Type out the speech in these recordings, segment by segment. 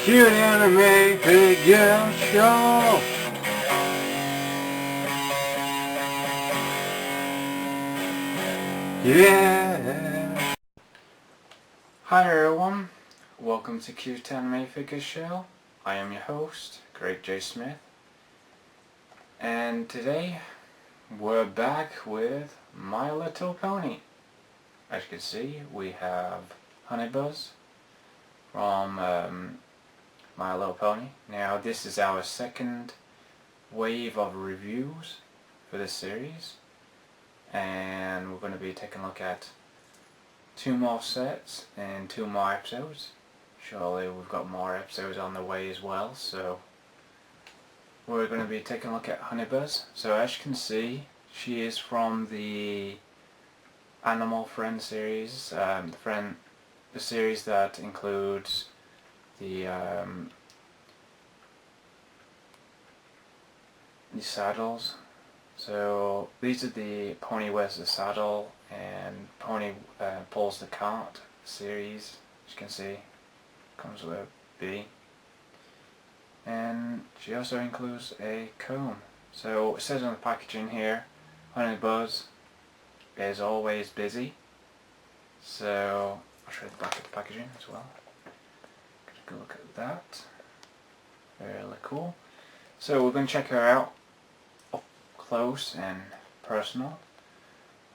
Cute Anime Figure Show. Yeah. Hi everyone, welcome to Cute Anime Figures Show. I am your host, Craig J. Smith, and today we're back with My Little Pony. As you can see, we have HoneyBuzz from My Little Pony. Now this is our second wave of reviews for this series, and we're going to be taking a look at 2 more sets and 2 more episodes. Surely we've got more episodes on the way as well, so we're going to be taking a look at HoneyBuzz. So as you can see, she is from the Animal Friend series, the series that includes the saddles. So these are the Pony Wears the Saddle and Pony Pulls the Cart series. As you can see, comes with a bee, and she also includes a comb. So it says on the packaging here, HoneyBuzz is always busy. So I'll show you the back of the packaging as well. Take a look at that. Really cool. So we're going to check her out up close and personal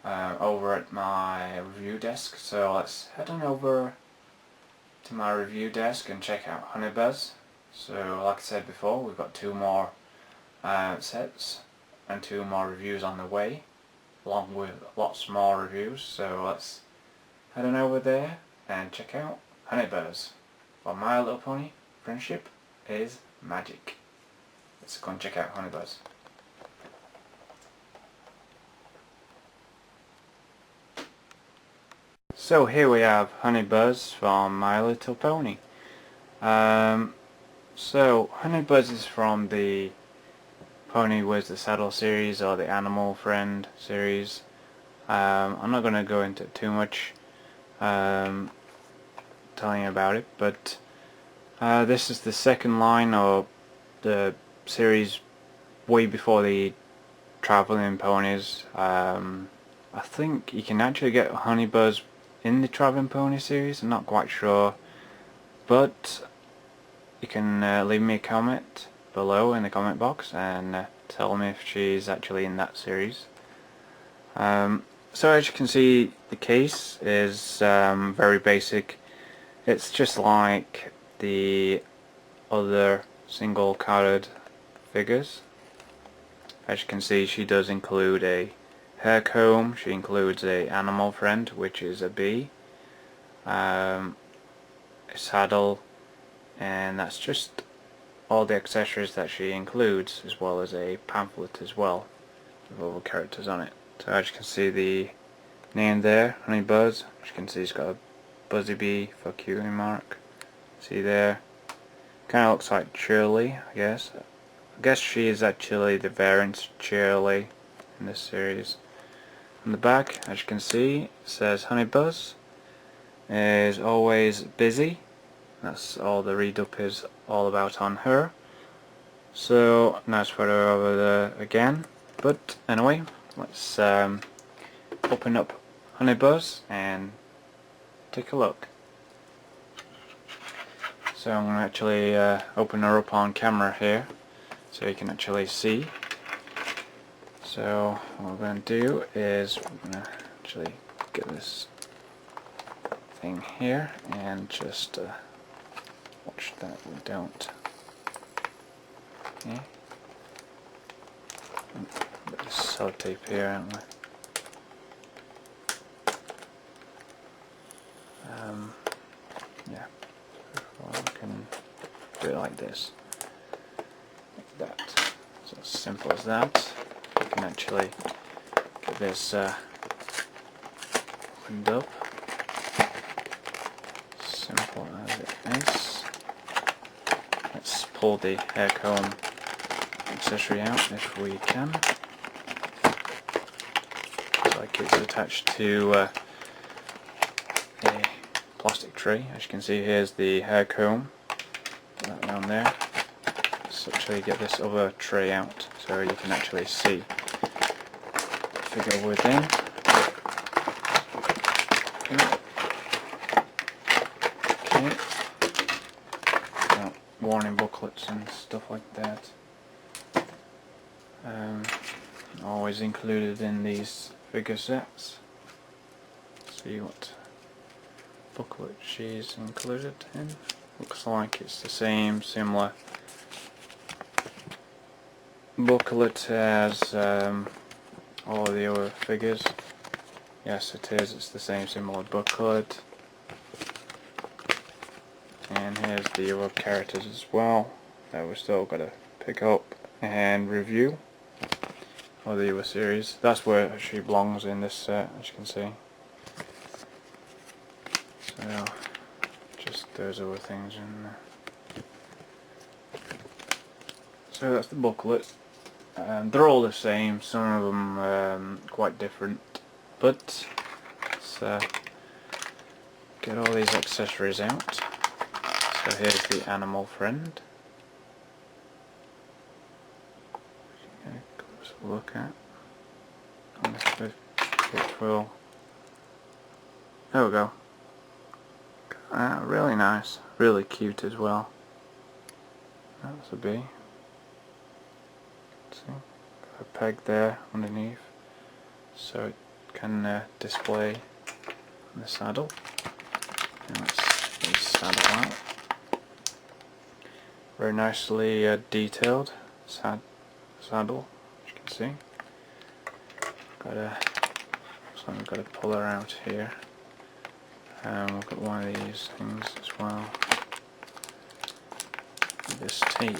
over at my review desk. So let's head on over to my review desk and check out HoneyBuzz. So like I said before, we've got 2 more sets and 2 more reviews on the way, along with lots more reviews. So let's head on over there and check out HoneyBuzz. For My Little Pony, friendship is magic. Let's go and check out HoneyBuzz. So here we have HoneyBuzz from My Little Pony. So HoneyBuzz is from the Pony Wears the Saddle series, or the Animal Friend series. I'm not going to go into too much telling you about it, but this is the second line of the series, way before the Traveling Ponies. I think you can actually get HoneyBuzz in the Traveling Pony series. I'm not quite sure, but you can leave me a comment below in the comment box and tell me if she's actually in that series. So as you can see, the case is very basic. It's just like the other single carded figures. As you can see, she does include a hair comb, she includes a animal friend, which is a bee, a saddle, and that's just all the accessories that she includes, as well as a pamphlet as well with all the characters on it. So as you can see, the name there, HoneyBuzz, as you can see, it's got a buzzy bee for cutie mark. See there, kind of looks like Shirley, I guess. I guess she is actually the variant Shirley in this series. On the back, as you can see, it says HoneyBuzz is always busy. That's all the read-up is all about on her. So nice photo over there again. But anyway, let's open up HoneyBuzz and take a look. So I'm going to actually open her up on camera here, so you can actually see. So what we're going to do is we're going to actually get this thing here and just watch that we don't. Okay. A bit of sellotape here, haven't we? Yeah. We can do it like this. Like that. So as simple as that. You can actually get this opened up. Simple as it is. Let's pull the hair comb accessory out if we can. Looks like it's attached to a plastic tray. As you can see, here's the hair comb. on there. Let's actually get this other tray out so you can actually see the figure within. Okay. Warning booklets and stuff like that. Always included in these figure sets. See what booklet she's included in. Looks like it's the same, similar booklet as all of the other figures. Yes, it is. It's the same similar booklet. And here's the other characters as well that we're still got to pick up and review. Or the other series. That's where she belongs in this set, as you can see. So, just those other things in there. So that's the booklet. They're all the same, some of them quite different, but let's get all these accessories out. So here's the animal friend. Look at on this bit, which will, there we go. Really nice, really cute as well. That's a bee. See, got a peg there underneath, so it can display the saddle. And let's get the saddle out. Very nicely detailed saddle. See, looks like we've got a puller out here. We've got one of these things as well. This tape.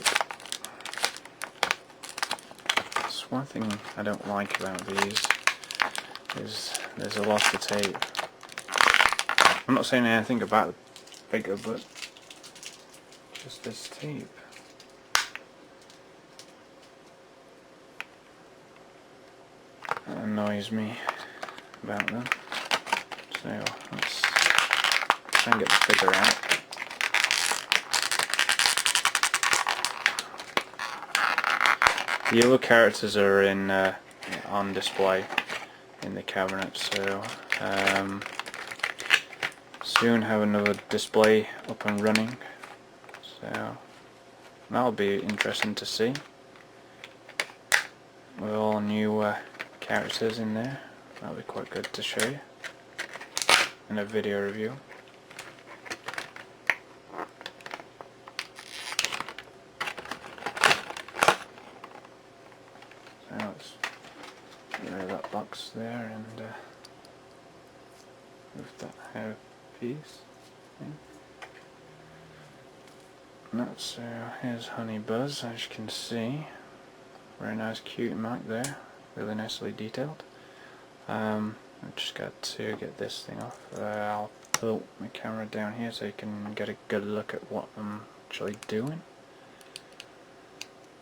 That's one thing I don't like about these, is there's a lot of tape. I'm not saying anything about the figure, but just this tape. That annoys me about them. So let's try and get the figure out. The other characters are in on display in the cabinet, so soon have another display up and running. So that'll be interesting to see. With all new characters in there, that'll be quite good to show you in a video review. So let's get rid of that box there and move that hair piece in. And that's here's HoneyBuzz, as you can see. Very nice cute mark there, really nicely detailed. I've just got to get this thing off. I'll tilt my camera down here so you can get a good look at what I'm actually doing.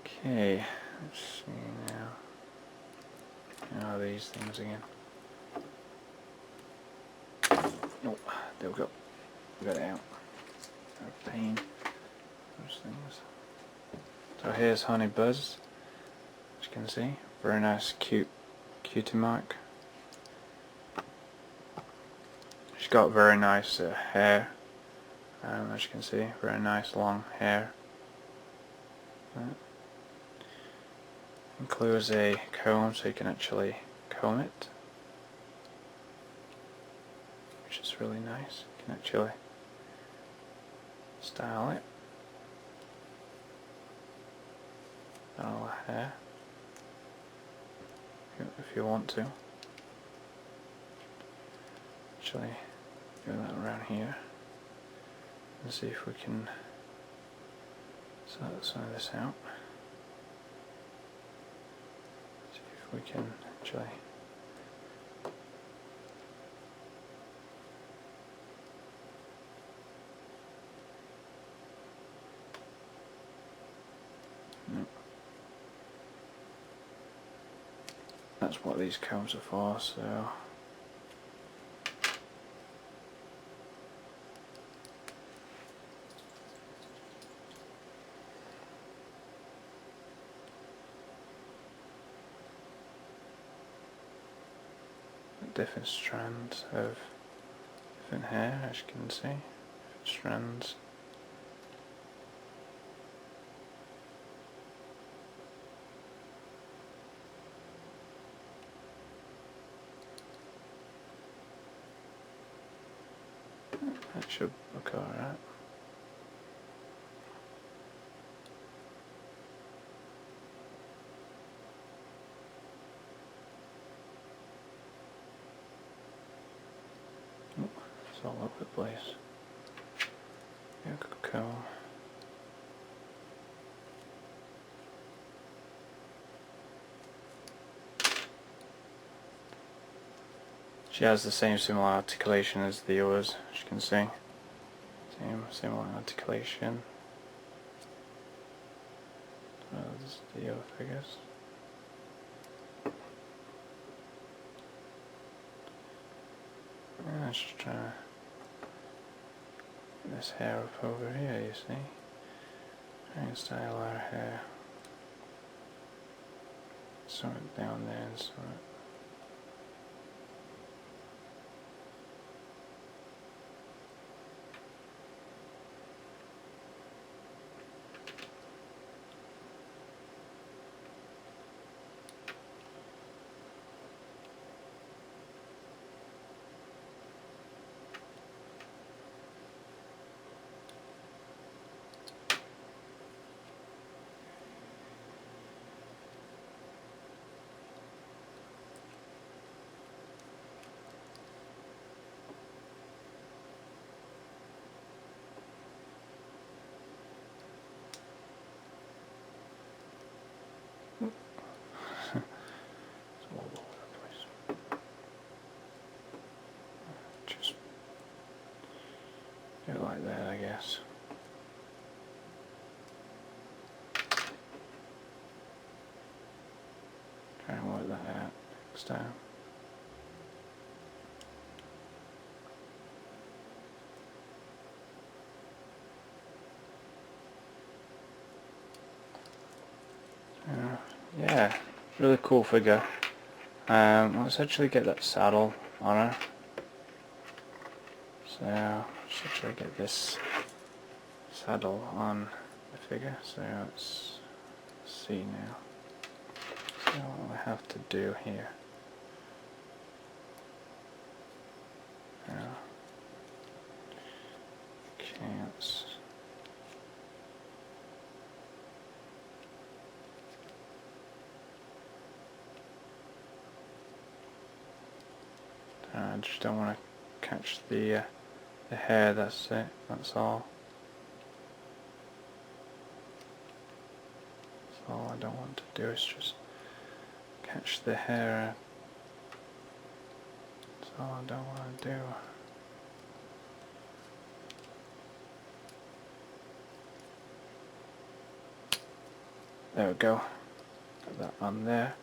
Okay, let's see now. Now these things again. Oh, there we go. We got it out. No pain. Those things. So here's HoneyBuzz. As you can see, very nice, cute cutie mark. She's got very nice hair, as you can see, very nice long hair. Includes a comb so you can actually comb it, which is really nice. You can actually style it. All the hair, if you want to. Actually, do that around here and see if we can sort some of this out. See if we can actually that's what these combs are for, so different strands of different hair, as you can see. Different strands. That should look alright. It's all over the place. Yeah, cool. She has the same similar articulation as the others, as you can see. Similar articulation as the other figures. Let's try this hair up over here, you see. Try and style our hair. Some down there and some. It's all over the place. Just do it like that, I guess. Try and work that out next time. Yeah, really cool figure. Let's actually get that saddle on her. So let's actually get this saddle on the figure. So let's see now. So what I have to do here. Okay, let's. I just don't want to catch the hair, that's it, that's all. That's all I don't want to do, is just catch the hair. That's all I don't want to do. There we go. Put that on there.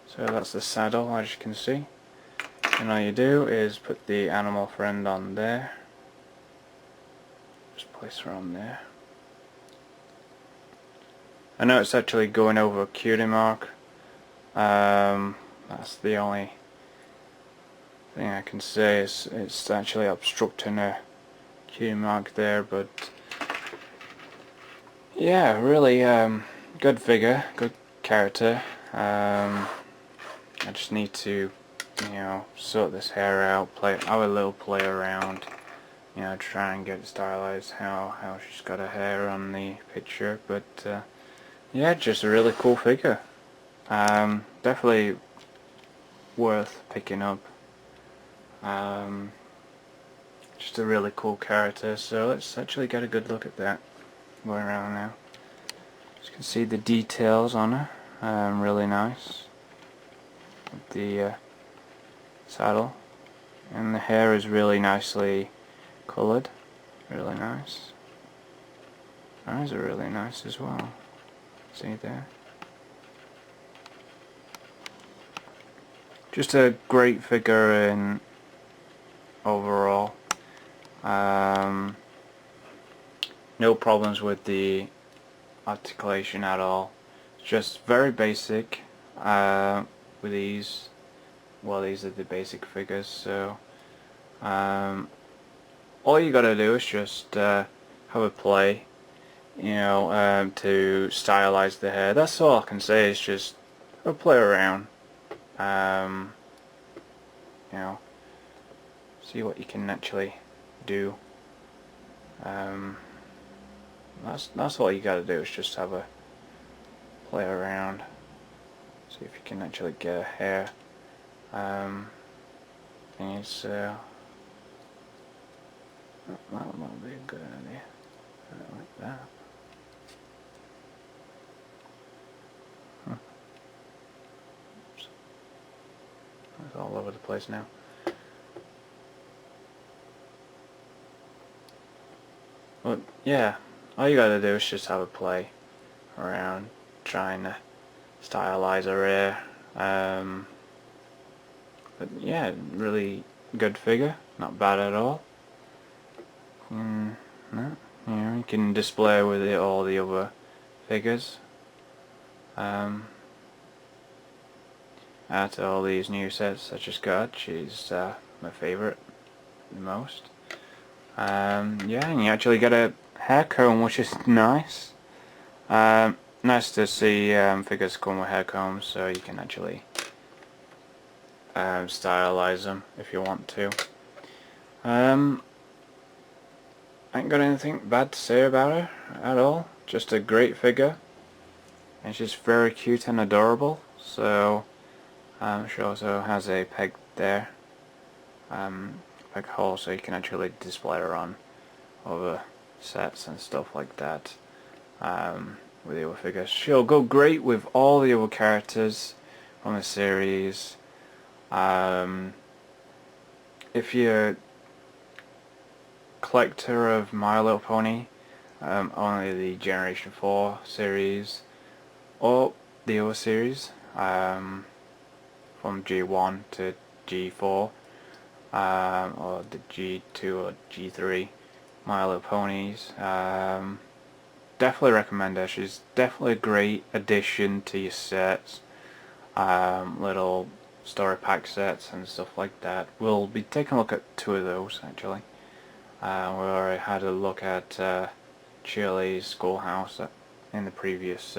So that's the saddle, as you can see. And all you do is put the animal friend on there. Just place her on there. I know it's actually going over a cutie mark. That's the only thing I can say. It's actually obstructing a cutie mark there, but yeah, really good figure, good character. I just need to, sort this hair out, have a little play around, try and get stylized how she's got her hair on the picture. But yeah, just a really cool figure. Definitely worth picking up. Just a really cool character. So let's actually get a good look at that going around now. As you can see, the details on her, really nice. With the saddle, and the hair is really nicely coloured, really nice. Eyes are really nice as well. See there? Just a great figure in overall. No problems with the articulation at all. It's just very basic with these. Well, these are the basic figures, so all you gotta do is just have a play, you know, to stylize the hair. That's all I can say, is just have a play around, you know, see what you can actually do. That's all you gotta do, is just have a play around, see if you can actually get a hair. It's that might be a good idea. Like that. Oops. It's all over the place now. But yeah, all you gotta do is just have a play around trying to stylize her hair. But yeah, really good figure, not bad at all. No, you know, you can display with it all the other figures. Out of all these new sets I just got, she's my favourite the most. Yeah, and you actually get a hair comb, which is nice. Nice to see figures come with hair combs, so you can actually stylize them if you want to. I ain't got anything bad to say about her at all. Just a great figure, and she's very cute and adorable. So she also has a peg there, peg hole, so you can actually display her on other sets and stuff like that. With the other figures, she'll go great with all the other characters from the series. If you're a collector of My Little Pony, only the Generation 4 series or the other series, from G1 to G4, or the G2 or G3 My Little Ponies, definitely recommend her. She's definitely a great addition to your sets, little story pack sets and stuff like that. We'll be taking a look at 2 of those actually. We already had a look at Shirley's Schoolhouse in the previous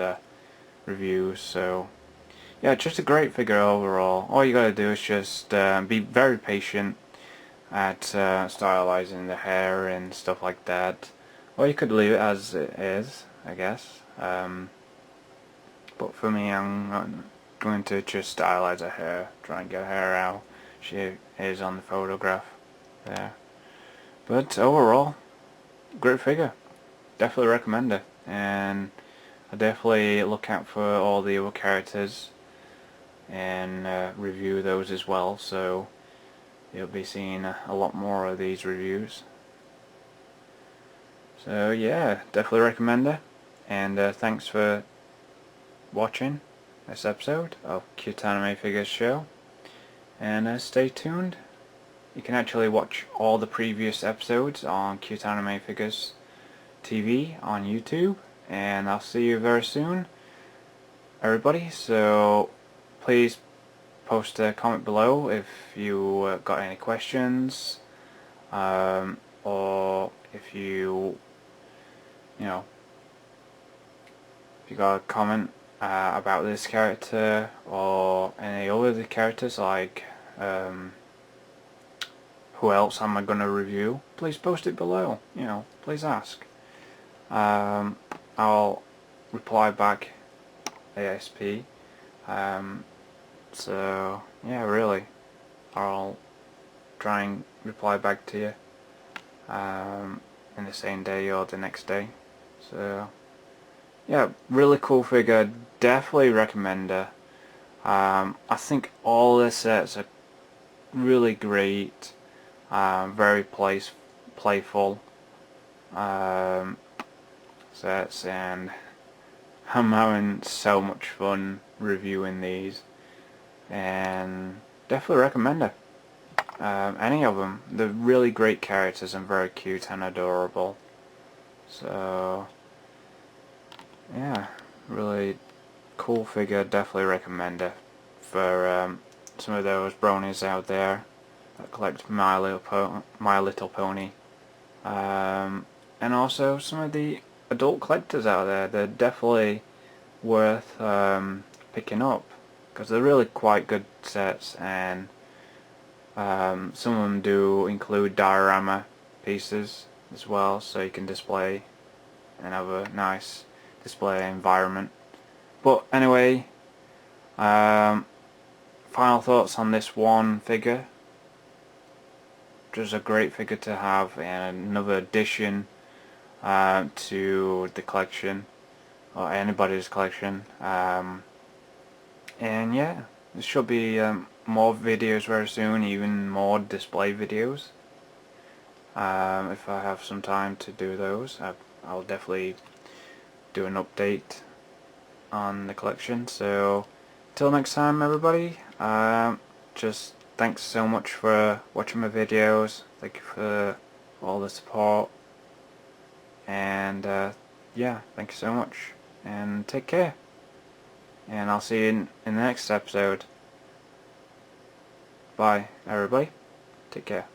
reviews, so yeah, just a great figure overall. All you gotta do is just be very patient at stylizing the hair and stuff like that. Or you could leave it as it is, I guess. But for me, I'm going to just stylize her hair, try and get her hair out. She is on the photograph there. But overall, great figure. Definitely recommend her. And I definitely look out for all the other characters and review those as well. So you'll be seeing a lot more of these reviews. So yeah, definitely recommend her. And thanks for watching this episode of Cute Anime Figures Show. And stay tuned. You can actually watch all the previous episodes on CuteanimefiguresTV on YouTube. And I'll see you very soon, everybody. So please post a comment below if you got any questions, or if you know, if you got a comment about this character or any other characters, like who else am I going to review, please post it below. You know, please ask. I'll reply back ASP. So yeah, really, I'll try and reply back to you in the same day or the next day. So yeah, really cool figure. Definitely recommend her. I think all the sets are really great. Very playful sets, and I'm having so much fun reviewing these, and definitely recommend her. Any of them. They're really great characters and very cute and adorable. So yeah, really cool figure. Definitely recommend it for some of those bronies out there that collect My Little Pony, and also some of the adult collectors out there. They're definitely worth picking up because they're really quite good sets, and some of them do include diorama pieces as well, so you can display and have a nice display environment. But anyway, final thoughts on this one figure. Just a great figure to have, and another addition to the collection, or anybody's collection. And yeah, there should be more videos very soon, even more display videos. If I have some time to do those, I'll definitely do an update on the collection. So till next time, everybody, just thanks so much for watching my videos. Thank you for all the support, and yeah, thank you so much, and take care, and I'll see you in the next episode. Bye everybody, take care.